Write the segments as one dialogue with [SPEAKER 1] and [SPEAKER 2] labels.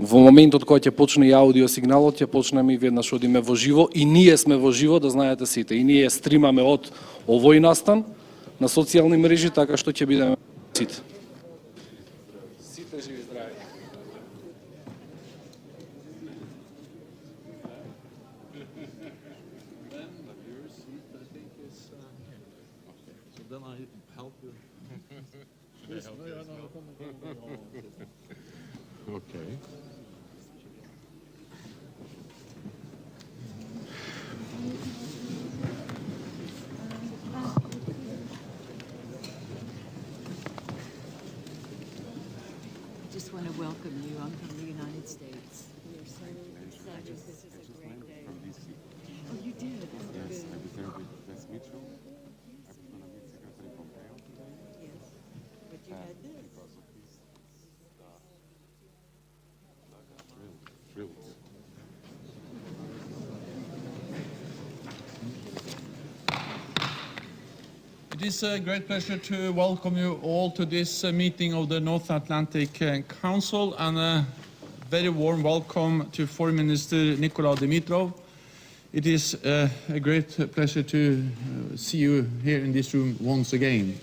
[SPEAKER 1] Во моментот кога ќе почне и аудиосигналот, ќе почнеме и веднаш одиме во живо и ние сме во живо, да знаете сите. И ние стримаме од овој настан на социјални мрежи, така што ќе бидеме сите. Сите живи здрави.
[SPEAKER 2] Okay.
[SPEAKER 3] I just want to welcome you. I'm from the United States. We're so excited. This is a great day.
[SPEAKER 2] From DC.
[SPEAKER 3] Oh, you did?
[SPEAKER 2] Yes,
[SPEAKER 3] Good.
[SPEAKER 2] I was there with Wes Mitchell. I'm going to meet Secretary Pompeo today.
[SPEAKER 3] Yes. But you had this.
[SPEAKER 2] Because of this, thrilled.
[SPEAKER 4] It is a great pleasure to welcome you all to this meeting of the North Atlantic Council, and a very warm welcome to Foreign Minister Nikola Dimitrov. It is a great pleasure to see you here in this room once again.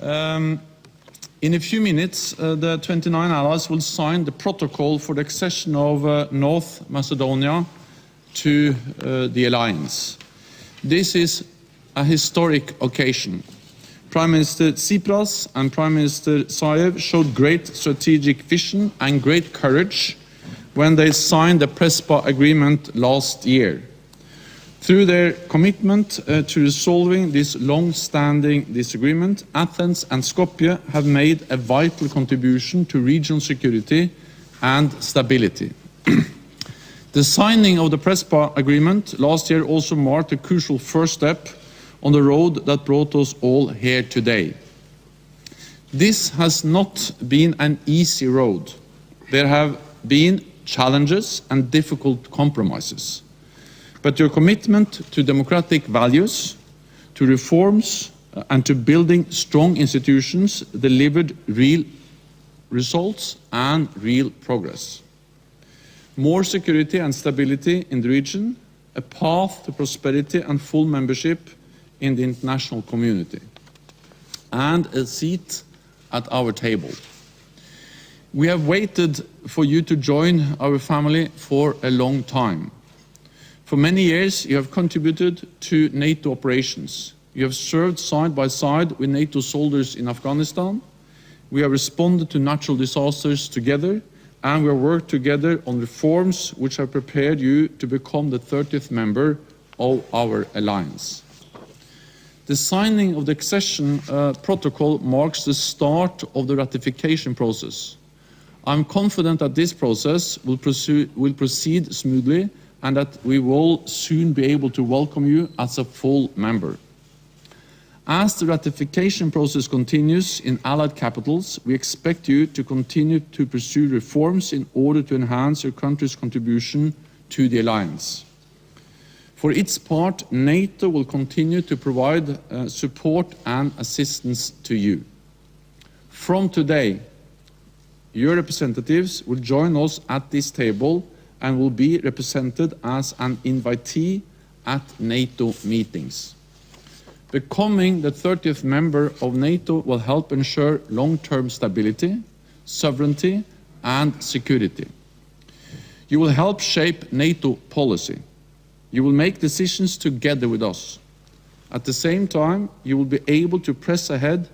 [SPEAKER 4] In a few minutes, the 29 allies will sign the protocol for the accession of North Macedonia to the alliance. This is a historic occasion. Prime Minister Tsipras and Prime Minister Zaev showed great strategic vision and great courage when they signed the Prespa agreement last year. Through their commitment to resolving this long-standing disagreement, Athens and Skopje have made a vital contribution to regional security and stability. The signing of the Prespa agreement last year also marked a crucial first step on the road that brought us all here today. This has not been an easy road. There have been challenges and difficult compromises. But your commitment to democratic values, to reforms, and to building strong institutions delivered real results and real progress. More security and stability in the region, a path to prosperity and full membership in the international community, and a seat at our table. We have waited for you to join our family for a long time. For many years, you have contributed to NATO operations. You have served side by side with NATO soldiers in Afghanistan. We have responded to natural disasters together, and we have worked together on reforms which have prepared you to become the 30th member of our alliance. The signing of the accession protocol marks the start of the ratification process. I'm confident that this process will proceed smoothly and that we will soon be able to welcome you as a full member. As the ratification process continues in allied capitals, we expect you to continue to pursue reforms in order to enhance your country's contribution to the alliance. For its part, NATO will continue to provide support and assistance to you. From today, your representatives will join us at this table and will be represented as an invitee at NATO meetings. Becoming the 30th member of NATO will help ensure long-term stability, sovereignty, and security. You will help shape NATO policy. You will make decisions together with us. At the same time, you will be able to press ahead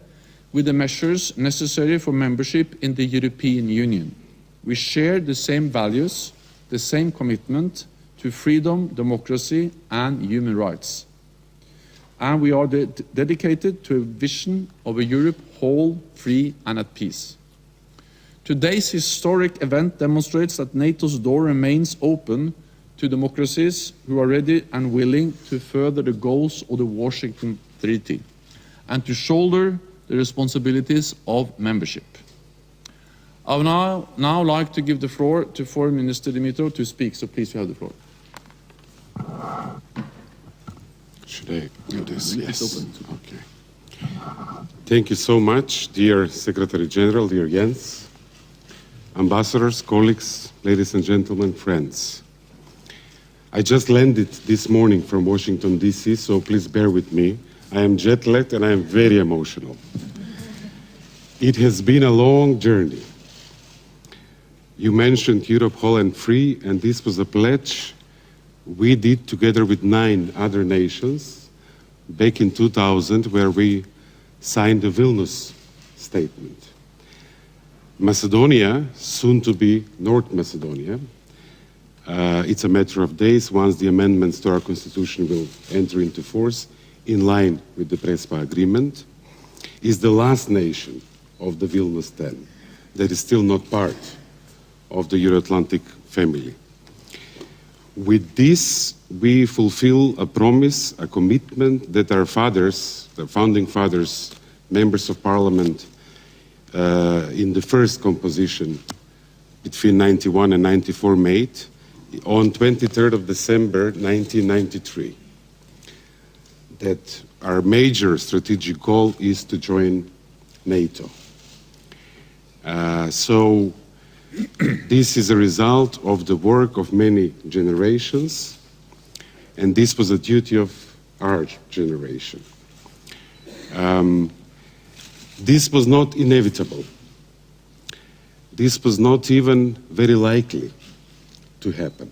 [SPEAKER 4] with the measures necessary for membership in the European Union. We share the same values, the same commitment to freedom, democracy, and human rights. And we are dedicated to a vision of a Europe whole, free, and at peace. Today's historic event demonstrates that NATO's door remains open to democracies who are ready and willing to further the goals of the Washington Treaty and to shoulder the responsibilities of membership. I would now like to give the floor to Foreign Minister Dimitrov to speak, so please you have the floor.
[SPEAKER 2] Should I do this? Yes. Okay. Thank you so much, dear Secretary General, dear Jens. ambassadors, colleagues, ladies and gentlemen, friends. I just landed this morning from Washington, D.C., so please bear with me. I am jet-lagged and I am very emotional. It has been a long journey. You mentioned Europe whole and free, and this was a pledge we did together with 9 other nations back in 2000, where we signed the Vilnius Statement. Macedonia, soon to be North Macedonia, it's a matter of days once the amendments to our constitution will enter into force, in line with the Prespa agreement, is the last nation of the Vilnius 10 that is still not part of the Euro-Atlantic family. With this, we fulfill a promise, a commitment that our fathers, the founding fathers, members of parliament, in the first composition between 91 and 94 made on 23rd of December 1993. That our major strategic goal is to join NATO. So this is a result of the work of many generations, and this was a duty of our generation. This was not inevitable. This was not even very likely to happen.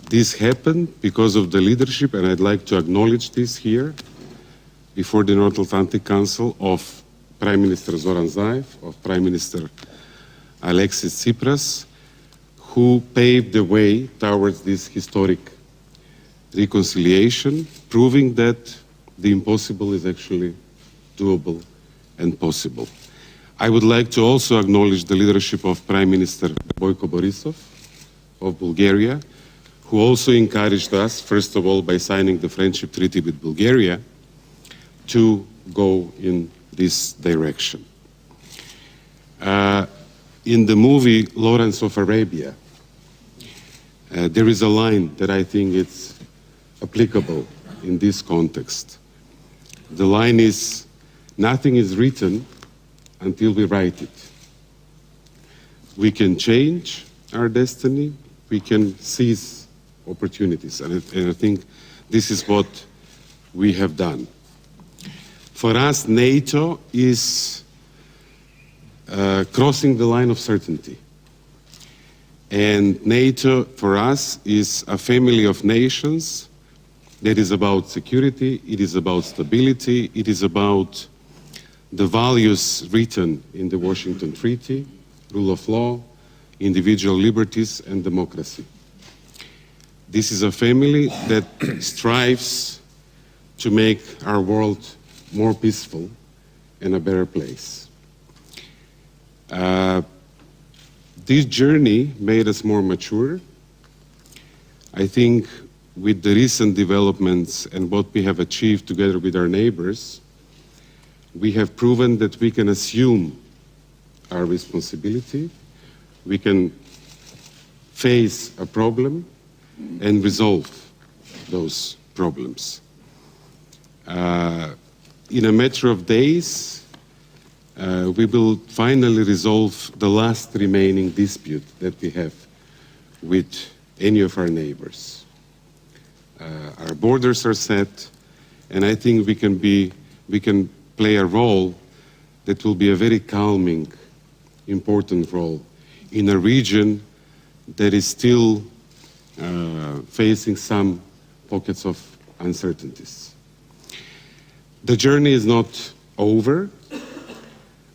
[SPEAKER 2] This happened because of the leadership, and I'd like to acknowledge this here before the North Atlantic Council, of Prime Minister Zoran Zaev, of Prime Minister Alexis Tsipras, who paved the way towards this historic reconciliation, proving that the impossible is actually doable and possible. I would like to also acknowledge the leadership of Prime Minister Boyko Borisov of Bulgaria, who also encouraged us, first of all, by signing the Friendship Treaty with Bulgaria, to go in this direction. In the movie Lawrence of Arabia, there is a line that I think is applicable in this context. The line is, "Nothing is written until we write it." We can change our destiny, we can seize opportunities, and I think this is what we have done. For us, NATO is crossing the line of certainty. And NATO, for us, is a family of nations that is about security, it is about stability, it is about the values written in the Washington Treaty, rule of law, individual liberties, and democracy. This is a family that strives to make our world more peaceful and a better place. This journey made us more mature. I think with the recent developments and what we have achieved together with our neighbors, we have proven that we can assume our responsibility, we can face a problem and resolve those problems. In a matter of days, we will finally resolve the last remaining dispute that we have with any of our neighbors. Our borders are set, and I think we can play a role that will be a very calming, important role in a region that is still facing some pockets of uncertainties. The journey is not over,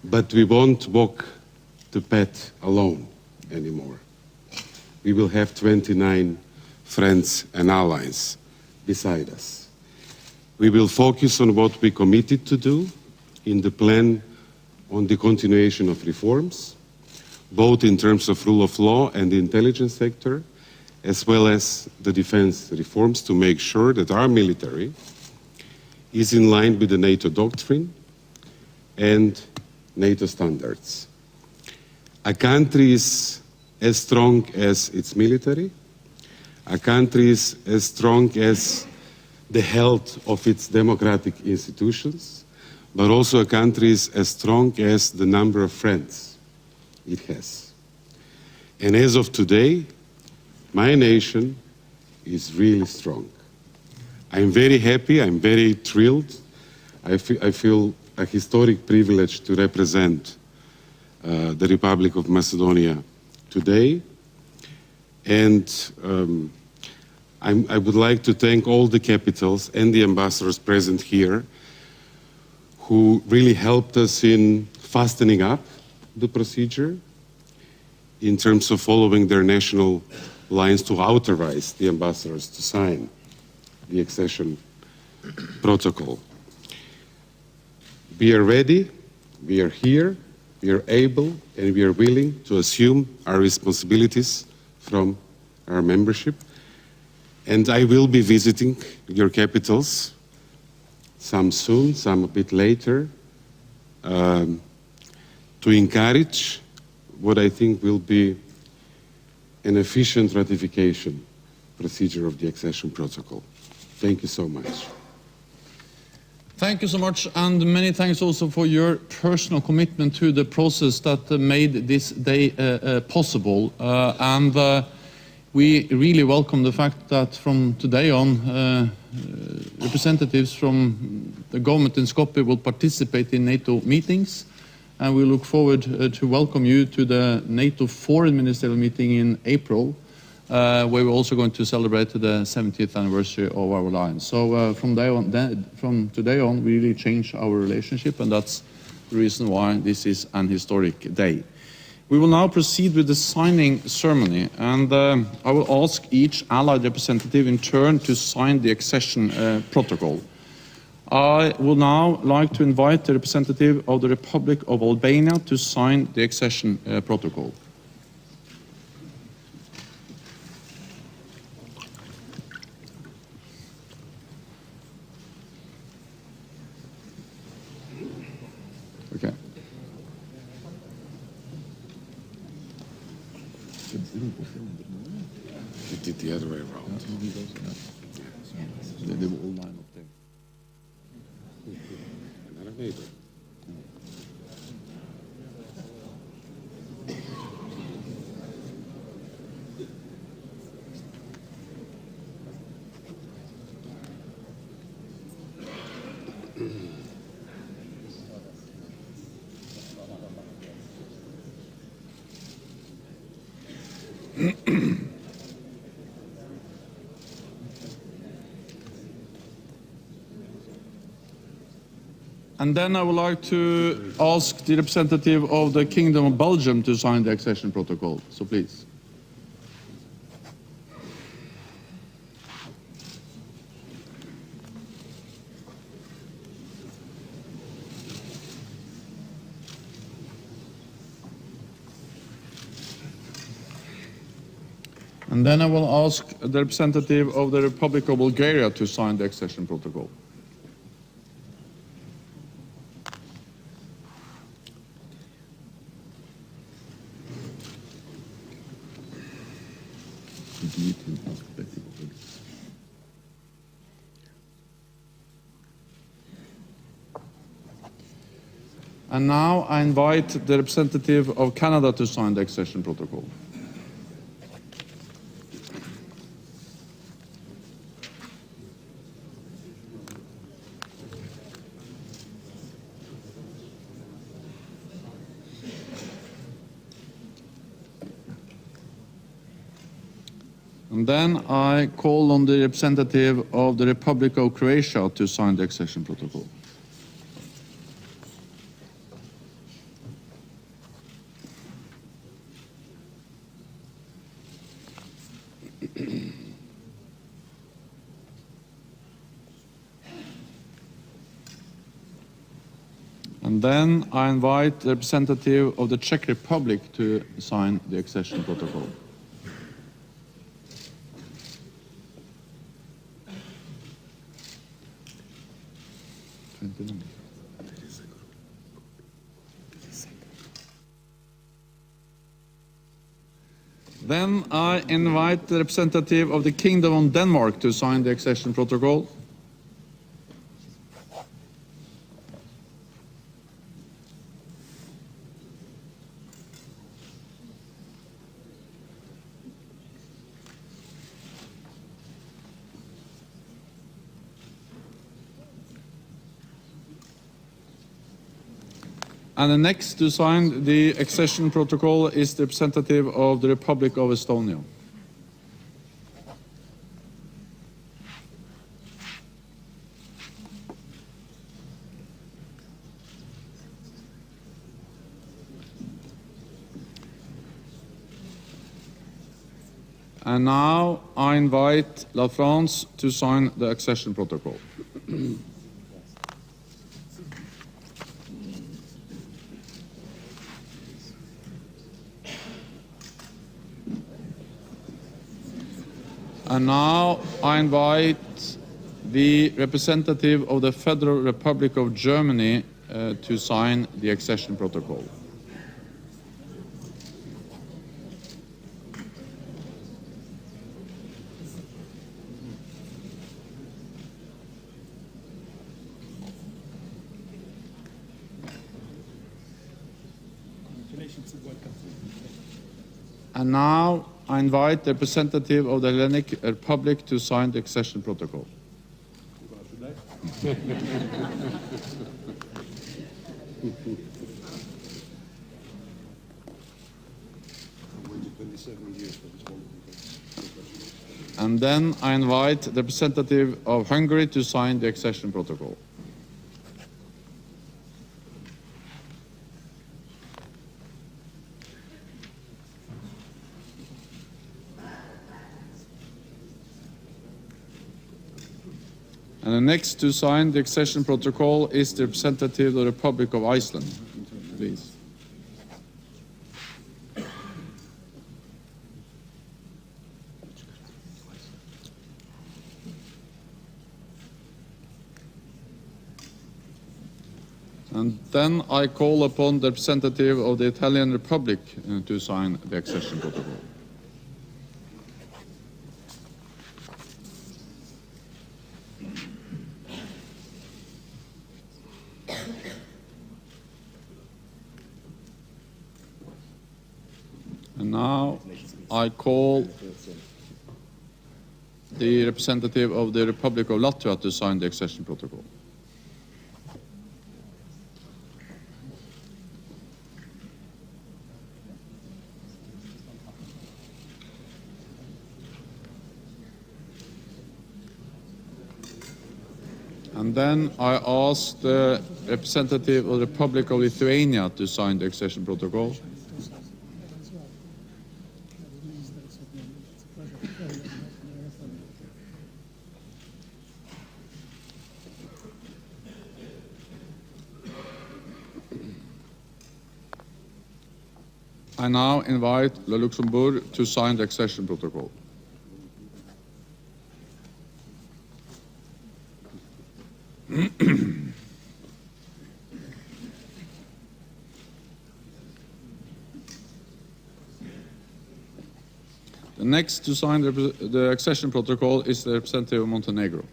[SPEAKER 2] but we won't walk the path alone anymore. We will have 29 friends and allies beside us. We will focus on what we committed to do in the plan on the continuation of reforms, both in terms of rule of law and the intelligence sector, as well as the defense reforms, to make sure that our military is in line with the NATO doctrine and NATO standards. A country is as strong as its military. A country is as strong as the health of its democratic institutions, but also a country is as strong as the number of friends it has. And as of today, my nation is really strong. I'm very happy, I'm very thrilled. I feel a historic privilege to represent the Republic of Macedonia today. And I would like to thank all the capitals and the ambassadors present here who really helped us in fastening up the procedure in terms of following their national lines to authorize the ambassadors to sign the accession protocol. We are ready, we are here, we are able, and we are willing to assume our responsibilities from our membership. And I will be visiting your capitals, some soon, some a bit later, to encourage what I think will be an efficient ratification procedure of the accession protocol. Thank you so much.
[SPEAKER 4] Thank you so much, and many thanks also for your personal commitment to the process that made this day possible. We really welcome the fact that from today on, representatives from the government in Skopje will participate in NATO meetings, and we look forward to welcome you to the NATO Foreign Ministerial meeting in April, where we're also going to celebrate the 70th anniversary of our alliance. So from today on, we really change our relationship, and that's the reason why this is an historic day. We will now proceed with the signing ceremony, and I will ask each allied representative in turn to sign the accession protocol. I would now like to invite the representative of the Republic of Albania to sign the accession protocol. Okay.
[SPEAKER 2] You did the other way around.
[SPEAKER 4] They were all lined up there.
[SPEAKER 2] Another neighbor.
[SPEAKER 4] And then I would like to ask the representative of the Kingdom of Belgium to sign the accession protocol. So please. And then I will ask the representative of the Republic of Bulgaria to sign the accession protocol. And now I invite the representative of Canada to sign the accession protocol. And then I call on the representative of the Republic of Croatia to sign the accession protocol. And then I invite the representative of the Czech Republic to sign the accession protocol. Then I invite the representative of the Kingdom of Denmark to sign the accession protocol. And the next to sign the accession protocol is the representative of the Republic of Estonia. And now I invite La France to sign the accession protocol. And now I invite the representative of the Federal Republic of Germany to sign the accession protocol. And now I invite the representative of the Hellenic Republic to sign the accession protocol. And then I invite the representative of Hungary to sign the accession protocol. And the next to sign the accession protocol is the representative of the Republic of Iceland. Please. And then I call upon the representative of the Italian Republic to sign the accession protocol. And now I call the representative of the Republic of Latvia to sign the accession protocol. And then I ask the representative of the Republic of Lithuania to sign the accession protocol. I now invite Le Luxembourg to sign the accession protocol. The next to sign the accession protocol is the representative of Montenegro.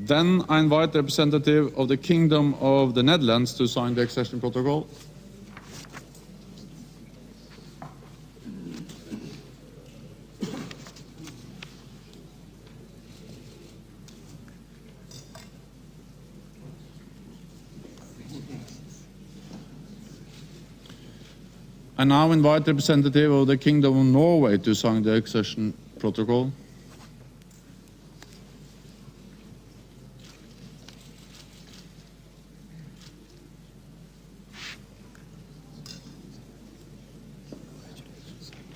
[SPEAKER 4] Then I invite the representative of the Kingdom of the Netherlands to sign the accession protocol. I now invite the representative of the Kingdom of Norway to sign the accession protocol.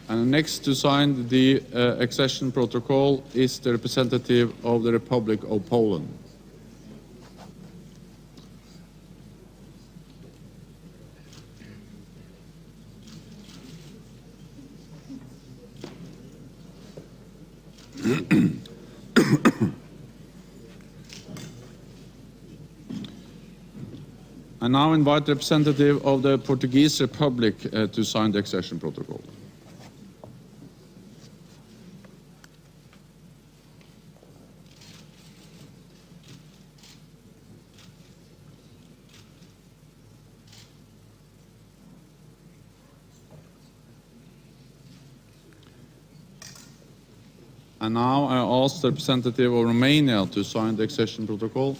[SPEAKER 4] And next to sign the accession protocol is the representative of the Republic of Poland. I now invite the representative of the Portuguese Republic to sign the accession protocol. And now I ask the representative of Romania to sign the accession protocol.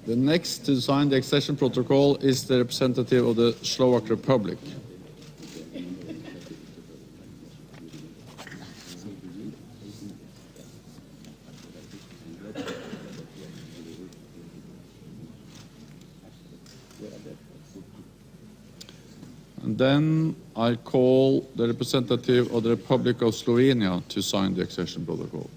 [SPEAKER 4] The next to sign the accession protocol is the representative of the Slovak Republic. And then I call the representative of the Republic of Slovenia to sign the accession protocol.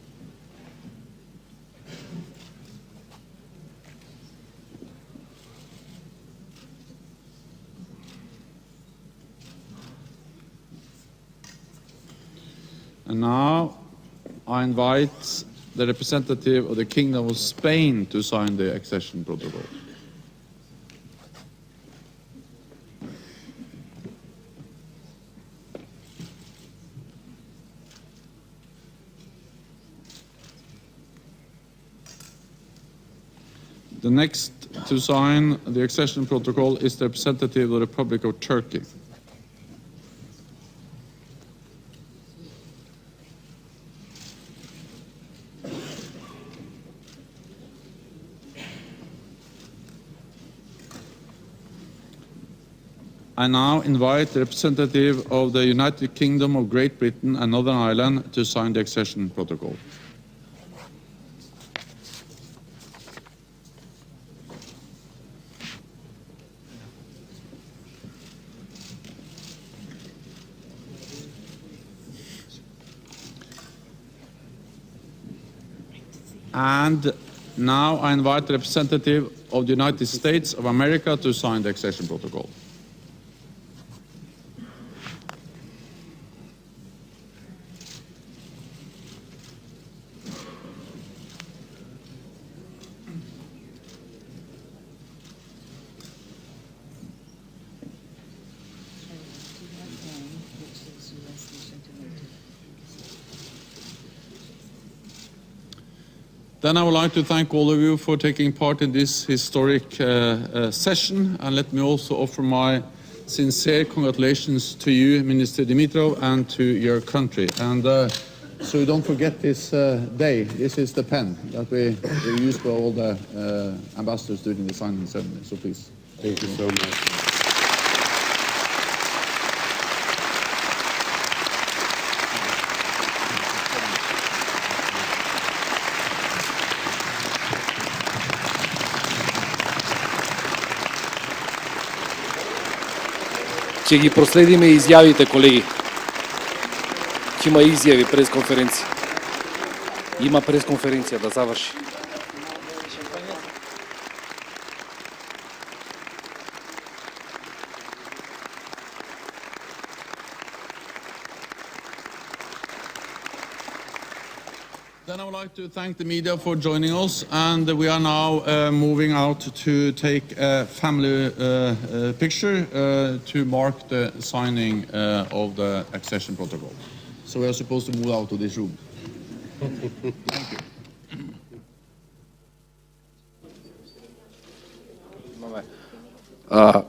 [SPEAKER 4] And now I invite the representative of the Kingdom of Spain to sign the accession protocol. The next to sign the accession protocol is the representative of the Republic of Turkey. I now invite the representative of the United Kingdom of Great Britain and Northern Ireland to sign the accession protocol. And now I invite the representative of the United States of America to sign the accession protocol. Then I would like to thank all of you for taking part in this historic session, and let me also offer my sincere congratulations to you, Minister Dimitrov, and to your country. And so don't forget this day. This is the pen that we use for all the ambassadors during the signing ceremony. So please.
[SPEAKER 2] Thank you so much.
[SPEAKER 1] Ќе ги проследиме изјавите, колеги. Ќе има изјави, пресконференција. Има пресконференција да заврши.
[SPEAKER 4] Then I would like to thank the media for joining us, and we are now moving out to take a family picture to mark the signing of the accession protocol. So we are supposed to move out of this room. Thank you.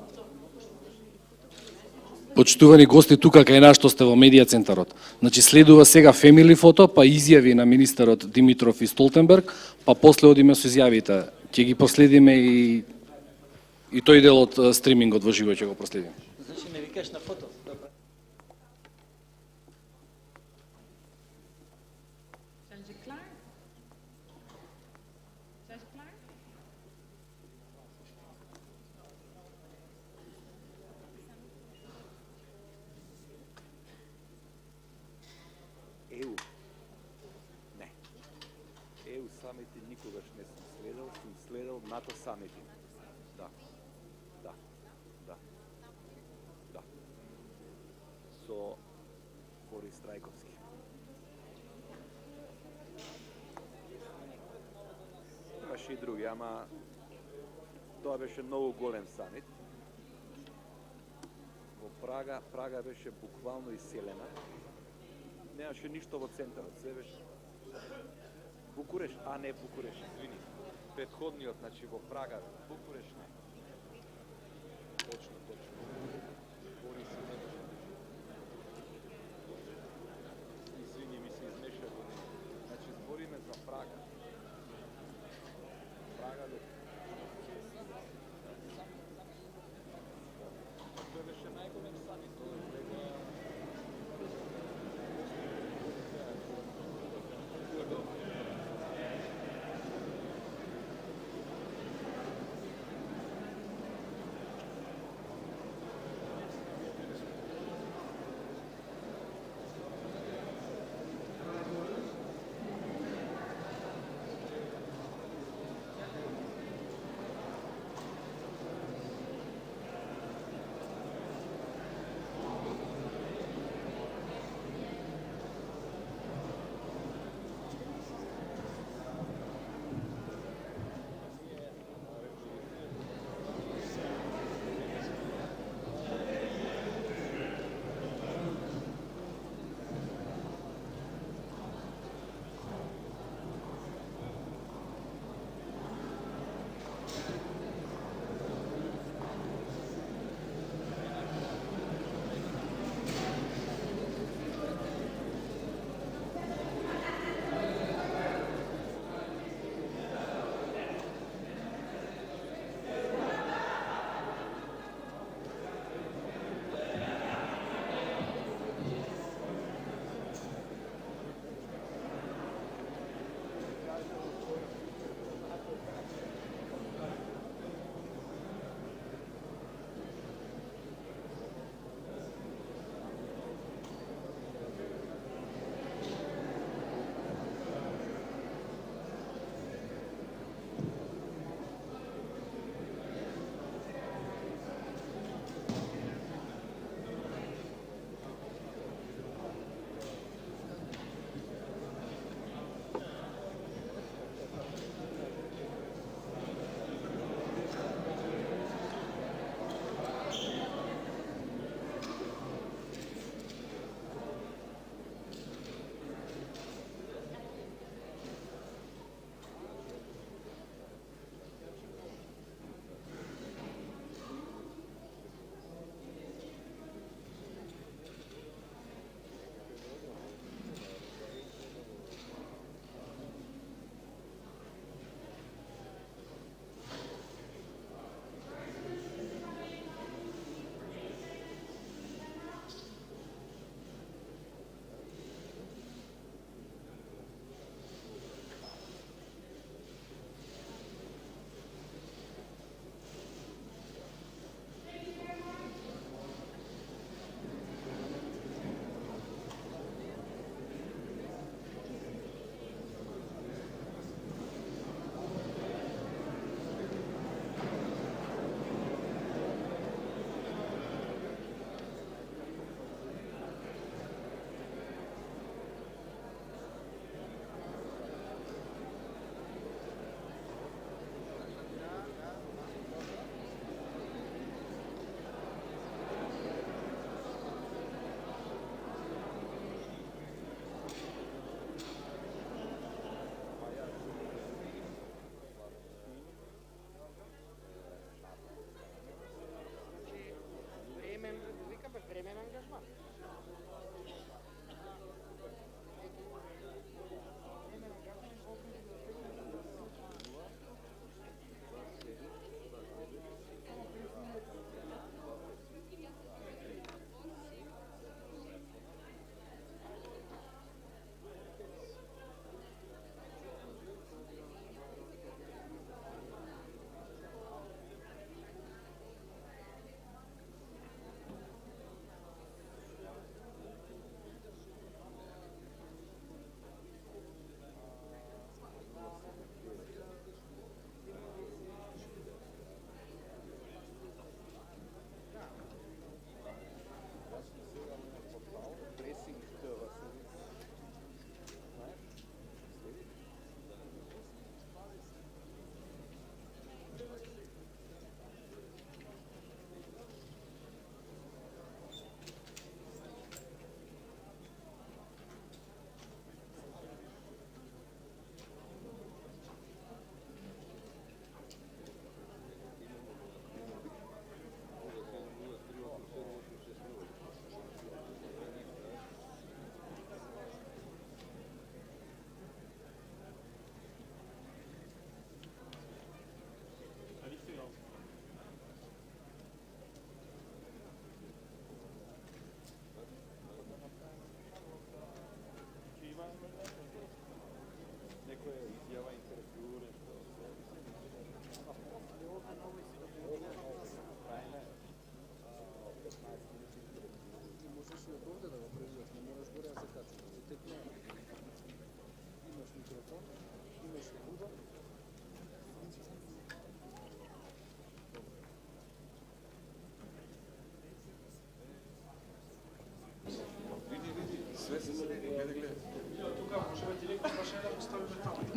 [SPEAKER 1] Почитувани гости тука кај нас што сте во медија центарот. Значи следува сега фемили фото, па изјави на министерот Димитров и Столтенберг, па после одиме со изјавите. Ќе ги проследиме и тој дел од стримингот во живо ќе го проследиме.
[SPEAKER 5] Значи ме викаш на фото. Добро.
[SPEAKER 6] Zijn ze klaar? Zijn ze klaar?
[SPEAKER 5] EU. Не. EU самити никогаш не сум следел НАТО самити. Да. Да. Да. Да. Со Борис Трајковски. Имаше и други, ама тоа беше многу голем самит. Во Прага беше буквално иселена. Немаше ништо во центарот, се беше Букуреш, а не Букуреш, извини. Претходниот, значи во Прага, Букуреш не. Точно. Бори се не беше. Извини, ми се измеша години. Значи збориме за Прага. Прага до... Тој беше најголем самит,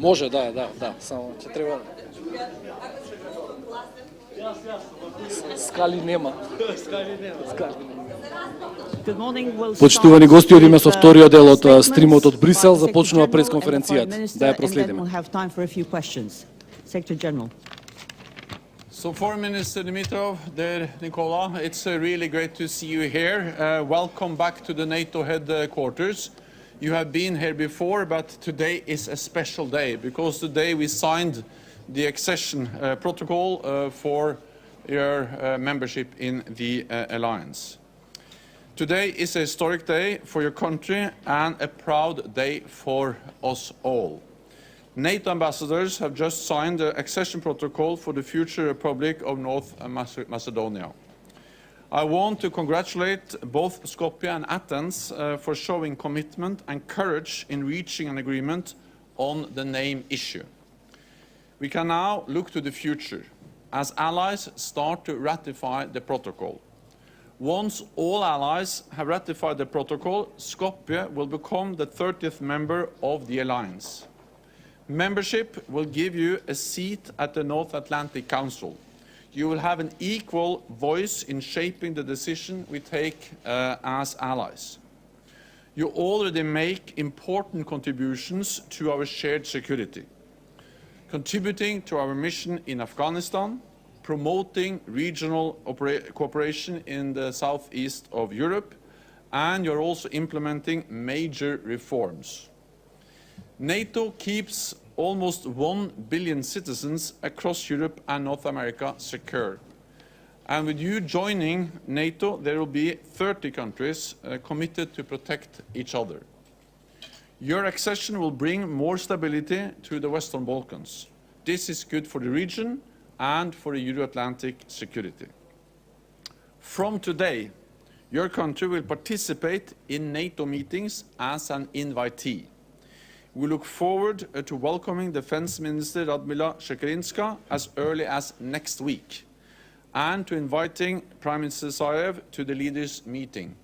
[SPEAKER 1] Може, да, само ќе треба. Скали нема.
[SPEAKER 3] Good morning. We'll
[SPEAKER 1] Почитувани
[SPEAKER 3] start
[SPEAKER 1] гости, од име со
[SPEAKER 3] with,
[SPEAKER 1] вториот дел од
[SPEAKER 3] statements
[SPEAKER 1] стримот од Брисел,
[SPEAKER 3] by the
[SPEAKER 1] започнува
[SPEAKER 3] Secretary General
[SPEAKER 1] пресконференцијата.
[SPEAKER 3] and the Foreign
[SPEAKER 1] Да ја
[SPEAKER 3] Minister, and then
[SPEAKER 1] проследиме.
[SPEAKER 3] we'll have time for a few questions. Secretary General.
[SPEAKER 4] So, Foreign Minister Dimitrov, dear Nicola, it's really great to see you here. Welcome back to the NATO headquarters. You have been here before, but today is a special day because today we signed the accession protocol for your membership in the alliance. Today is a historic day for your country and a proud day for us all. NATO ambassadors have just signed the accession protocol for the future Republic of North Macedonia. I want to congratulate both Skopje and Athens for showing commitment and courage in reaching an agreement on the name issue. We can now look to the future as allies start to ratify the protocol. Once all allies have ratified the protocol, Skopje will become the 30th member of the alliance. Membership will give you a seat at the North Atlantic Council. You will have an equal voice in shaping the decision we take as allies. You already make important contributions to our shared security, contributing to our mission in Afghanistan, promoting regional cooperation in the southeast of Europe, and you're also implementing major reforms. NATO keeps almost 1 billion citizens across Europe and North America secure. And with you joining NATO, there will be 30 countries committed to protect each other. Your accession will bring more stability to the Western Balkans. This is good for the region and for the Euro-Atlantic security. From today, your country will participate in NATO meetings as an invitee. We look forward to welcoming Defense Minister Radmila Shekerinska as early as next week and to inviting Prime Minister Zaev to the leaders' meeting.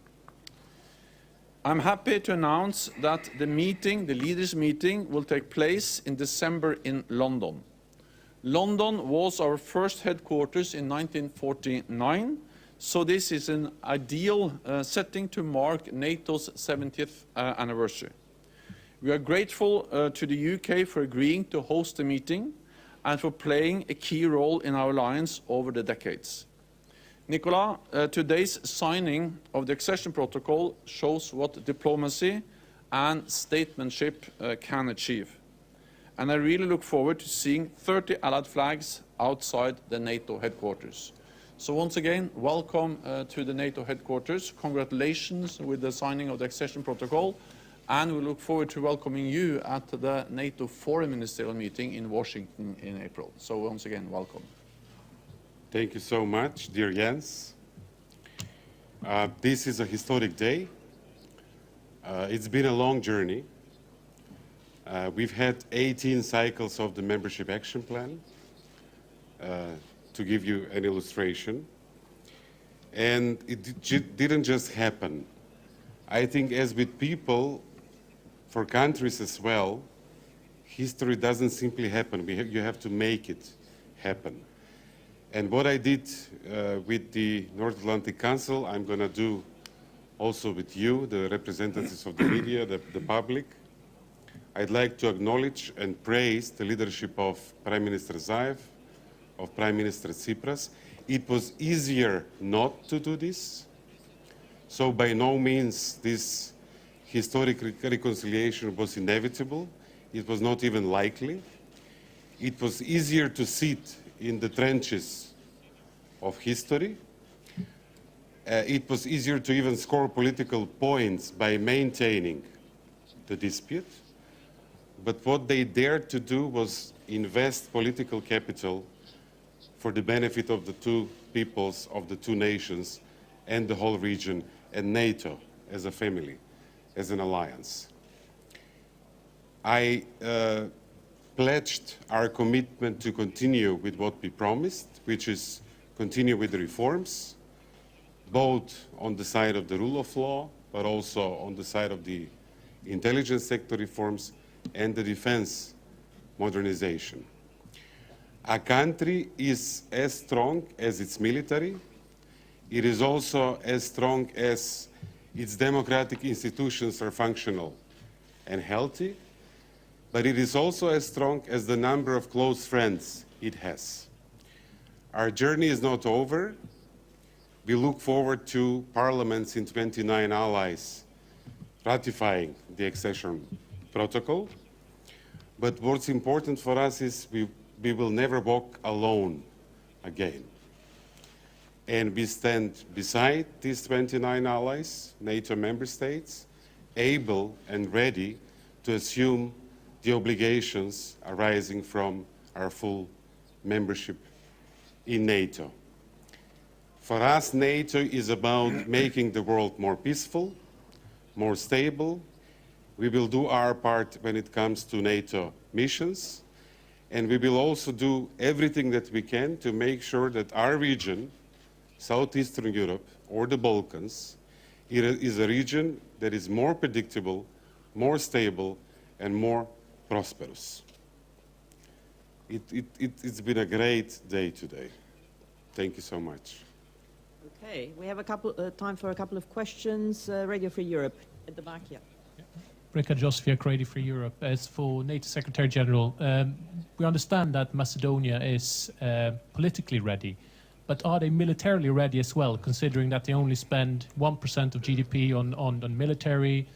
[SPEAKER 4] I'm happy to announce that the leaders' meeting, will take place in December in London. London was our first headquarters in 1949, so this is an ideal setting to mark NATO's 70th anniversary. We are grateful to the UK for agreeing to host the meeting and for playing a key role in our alliance over the decades. Nicola, today's signing of the accession protocol shows what diplomacy and statesmanship can achieve. And I really look forward to seeing 30 Allied flags outside the NATO headquarters. So once again, welcome to the NATO headquarters. Congratulations with the signing of the accession protocol. And we look forward to welcoming you at the NATO Foreign Ministerial meeting in Washington in April. So once again, welcome.
[SPEAKER 2] Thank you so much, dear Jens. This is a historic day. It's been a long journey. We've had 18 cycles of the Membership Action Plan, to give you an illustration. And it didn't just happen. I think as with people, for countries as well, history doesn't simply happen. You have to make it happen. And what I did with the North Atlantic Council, I'm going to do also with you, the representatives of the media, the public. I'd like to acknowledge and praise the leadership of Prime Minister Zaev, of Prime Minister Tsipras. It was easier not to do this. So by no means this historic reconciliation was inevitable. It was not even likely. It was easier to sit in the trenches of history. It was easier to even score political points by maintaining the dispute. But what they dared to do was invest political capital for the benefit of the two peoples, of the two nations, and the whole region, and NATO as a family, as an alliance. I pledged our commitment to continue with what we promised, which is continue with the reforms, both on the side of the rule of law, but also on the side of the intelligence sector reforms and the defense modernization. A country is as strong as its military. It is also as strong as its democratic institutions are functional and healthy, but it is also as strong as the number of close friends it has. Our journey is not over. We look forward to parliaments in 29 allies ratifying the accession protocol. But what's important for us is we will never walk alone again. And we stand beside these 29 allies, NATO member states, able and ready to assume the obligations arising from our full membership in NATO. For us, NATO is about making the world more peaceful, more stable. We will do our part when it comes to NATO missions, and we will also do everything that we can to make sure that our region, Southeastern Europe or the Balkans, is a region that is more predictable, more stable, and more prosperous. It's been a great day today. Thank you so much.
[SPEAKER 7] Okay, we have time for a couple of questions. Radio Free Europe at the back here.
[SPEAKER 8] Breka Josvia, Radio Free Europe. As for NATO Secretary General, we understand that Macedonia is politically ready, but are they militarily ready as well, considering that they only spend 1% of GDP on military?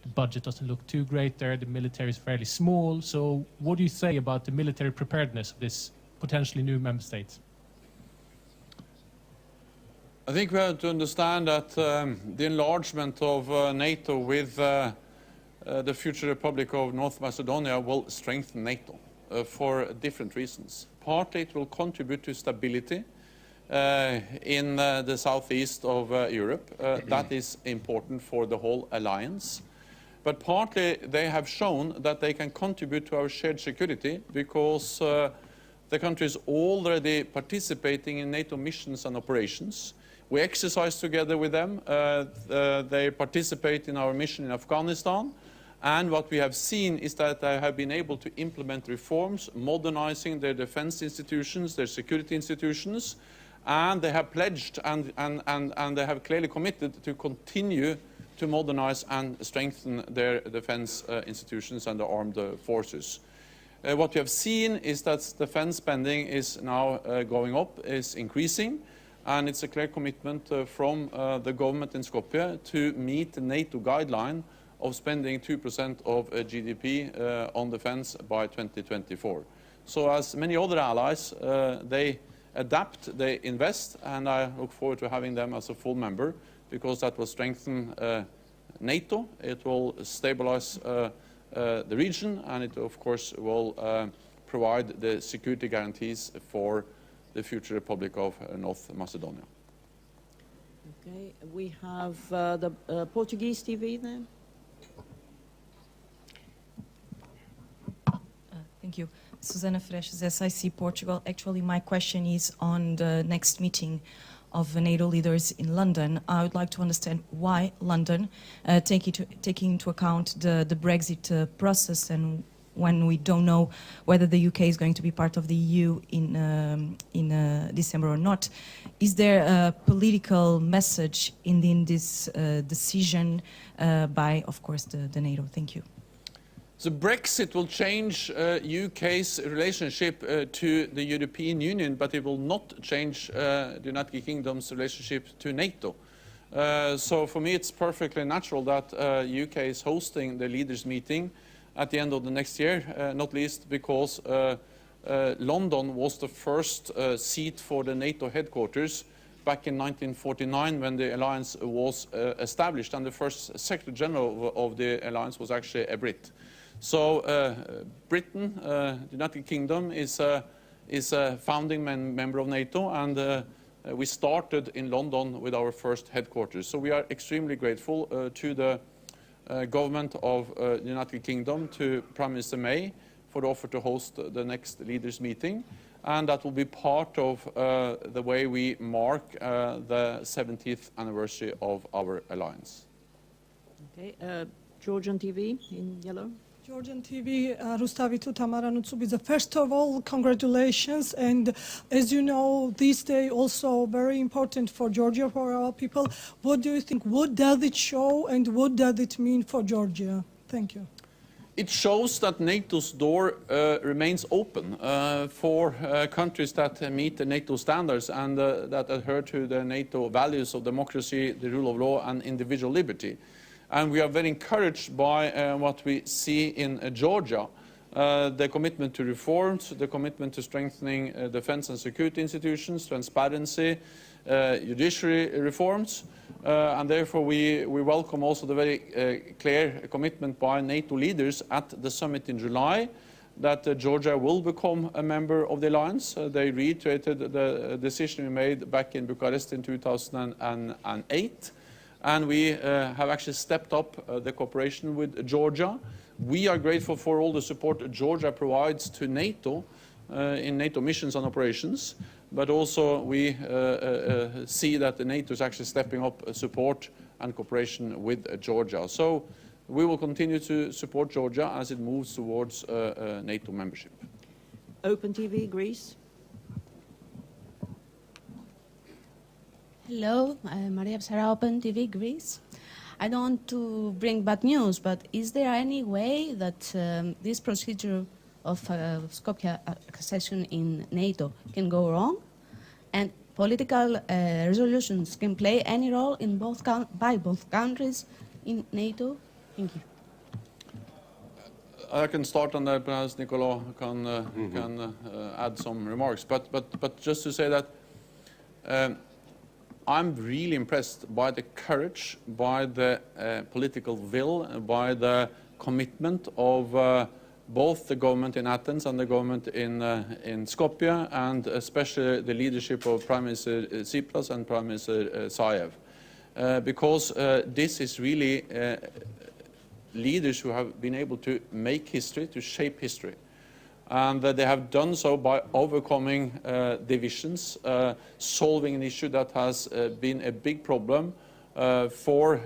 [SPEAKER 8] The budget doesn't look too great there. The military is fairly small. So what do you say about the military preparedness of this potentially new member state?
[SPEAKER 4] I think we have to understand that the enlargement of NATO with the future Republic of North Macedonia will strengthen NATO for different reasons. Partly it will contribute to stability in the southeast of Europe. That is important for the whole alliance. But partly they have shown that they can contribute to our shared security because the country is already participating in NATO missions and operations. We exercise together with them. They participate in our mission in Afghanistan. And what we have seen is that they have been able to implement reforms, modernizing their defense institutions, their security institutions, and they have pledged and they have clearly committed to continue to modernize and strengthen their defense institutions and the armed forces. What we have seen is that defense spending is now going up, is increasing, and it's a clear commitment from the government in Skopje to meet the NATO guideline of spending 2% of GDP on defense by 2024. So as many other allies, they adapt, they invest, and I look forward to having them as a full member because that will strengthen NATO, it will stabilize the region, and it of course will provide the security guarantees for the future Republic of North Macedonia.
[SPEAKER 7] Okay, we have the Portuguese TV there.
[SPEAKER 9] Thank you. Susana Freixas, SIC Portugal. Actually, my question is on the next meeting of the NATO leaders in London. I would like to understand why London, taking into account the Brexit process, and when we don't know whether the UK is going to be part of the EU in December or not. Is there a political message in this decision by, of course, the NATO? Thank you.
[SPEAKER 4] So Brexit will change UK's relationship to the European Union, but it will not change the United Kingdom's relationship to NATO. So for me it's perfectly natural that UK is hosting the leaders meeting at the end of the next year, not least because London was the first seat for the NATO headquarters back in 1949 when the alliance was established, and the first Secretary General of the alliance was actually a Brit. So Britain, the United Kingdom, is a founding member of NATO, and we started in London with our first headquarters. So we are extremely grateful to the government of the United Kingdom, to Prime Minister May, for the offer to host the next leaders meeting, and that will be part of the way we mark the 70th anniversary of our alliance.
[SPEAKER 7] Okay, Georgian TV in yellow.
[SPEAKER 10] Georgian TV, Rustavitu Tamaranutsubiza. First of all, congratulations. And as you know, this day also very important for Georgia, for our people. What do you think? What does it show and what does it mean for Georgia? Thank you.
[SPEAKER 4] It shows that NATO's door remains open for countries that meet the NATO standards and that adhere to the NATO values of democracy, the rule of law, and individual liberty. And we are very encouraged by what we see in Georgia, the commitment to reforms, the commitment to strengthening defense and security institutions, transparency, judiciary reforms, and therefore we welcome also the very clear commitment by NATO leaders at the summit in July that Georgia will become a member of the alliance. They reiterated the decision we made back in Bucharest in 2008. And we have actually stepped up the cooperation with Georgia. We are grateful for all the support Georgia provides to NATO in NATO missions and operations, but also we see that the NATO is actually stepping up support and cooperation with Georgia. So we will continue to support Georgia as it moves towards NATO membership.
[SPEAKER 7] Open TV, Greece.
[SPEAKER 11] Hello, Maria Psara, Open TV, Greece. I don't want to bring bad news, but is there any way that this procedure of Skopje accession in NATO can go wrong? And political resolutions can play any role in by both countries in NATO? Thank you.
[SPEAKER 4] I can start on that, perhaps Nicola can add some remarks. But just to say that I'm really impressed by the courage, by the political will, by the commitment of both the government in Athens and the government in Skopje, and especially the leadership of Prime Minister Tsipras and Prime Minister Zaev. Because this is really leaders who have been able to make history, to shape history. And they have done so by overcoming divisions, solving an issue that has been a big problem for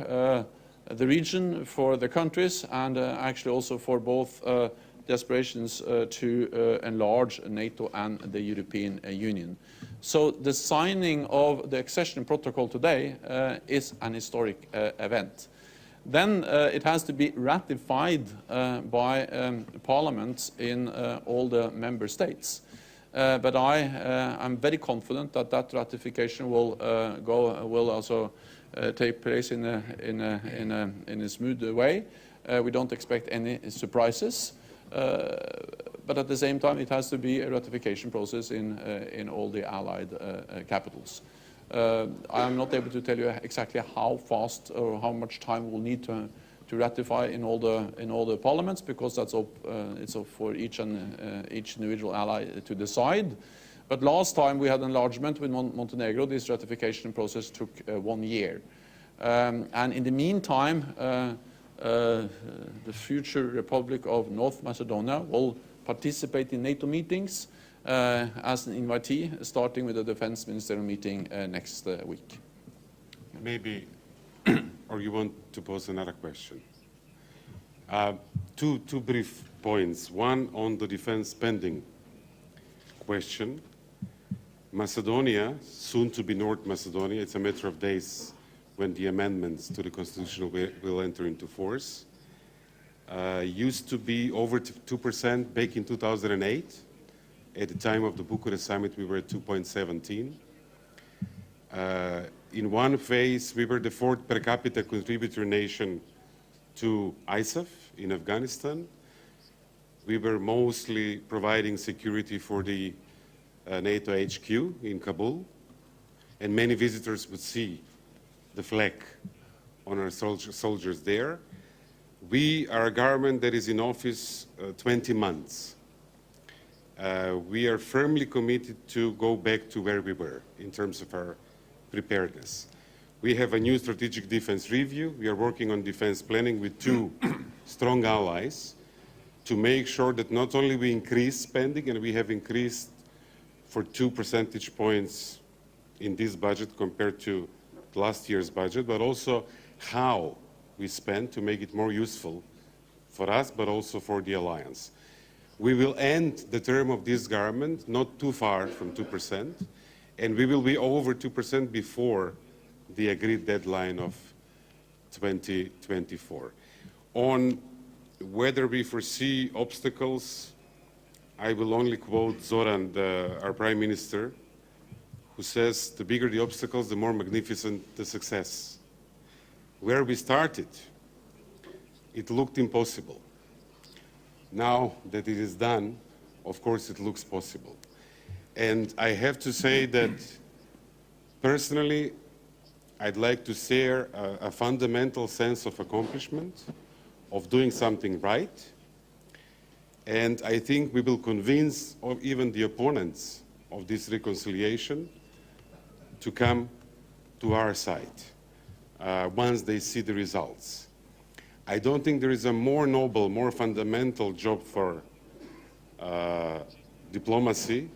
[SPEAKER 4] the region, for the countries, and actually also for both the aspirations to enlarge NATO and the European Union. So the signing of the accession protocol today is an historic event. Then it has to be ratified by parliaments in all the member states. But I am very confident that that ratification will also take place in a smooth way. We don't expect any surprises. But at the same time, it has to be a ratification process in all the allied capitals. I am not able to tell you exactly how fast or how much time we'll need to ratify in all the parliaments, because that's it's up for each individual ally to decide. But last time we had enlargement with Montenegro, this ratification process took 1 year. And in the meantime, the future Republic of North Macedonia will participate in NATO meetings as an invitee, starting with the defense ministerial meeting next week.
[SPEAKER 2] Maybe, or you want to pose another question? Two brief points. One on the defense spending question. Macedonia, soon to be North Macedonia, it's a matter of days when the amendments to the constitution will enter into force. Used to be over 2% back in 2008. At the time of the Bucharest summit, we were at 2.17. In one phase, we were the 4th per capita contributor nation to ISAF in Afghanistan. We were mostly providing security for the NATO HQ in Kabul. And many visitors would see the flag on our soldiers there. We are a government that is in office 20 months. We are firmly committed to go back to where we were in terms of our preparedness. We have a new strategic defense review. We are working on defense planning with 2 strong allies to make sure that not only we increase spending, and we have increased for 2 percentage points in this budget compared to last year's budget, but also how we spend to make it more useful for us, but also for the alliance. We will end the term of this government not too far from 2%, and we will be over 2% before the agreed deadline of 2024. On whether we foresee obstacles, I will only quote Zoran, our Prime Minister, who says, the bigger the obstacles, the more magnificent the success. Where we started, it looked impossible. Now that it is done, of course it looks possible. And I have to say that personally, I'd like to share a fundamental sense of accomplishment, of doing something right. And I think we will convince even the opponents of this reconciliation to come to our side once they see the results. I don't think there is a more noble, more fundamental job for diplomacy,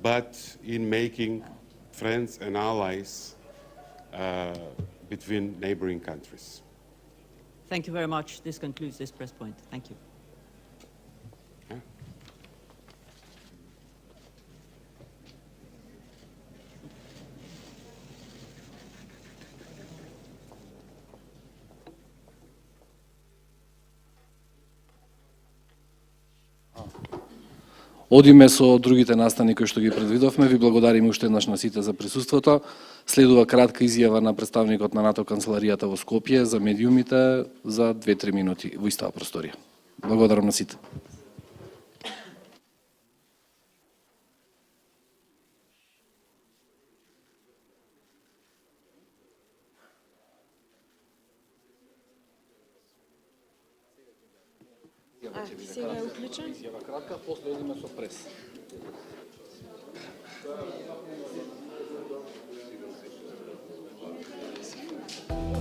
[SPEAKER 2] but in making friends and allies between neighboring countries.
[SPEAKER 7] Thank you very much. This concludes this press point. Thank you.
[SPEAKER 1] Одиме со другите настани кои што ги предвидовме. Ви благодариме уште еднаш на сите за присуството. Следува кратка изјава на представникот на НАТО канцеларијата во Скопје за медиумите за 2-3 минути во истава просторија. Благодарам на сите.
[SPEAKER 6] Сега е уклучен.
[SPEAKER 1] Изјава кратка, после одиме со прес.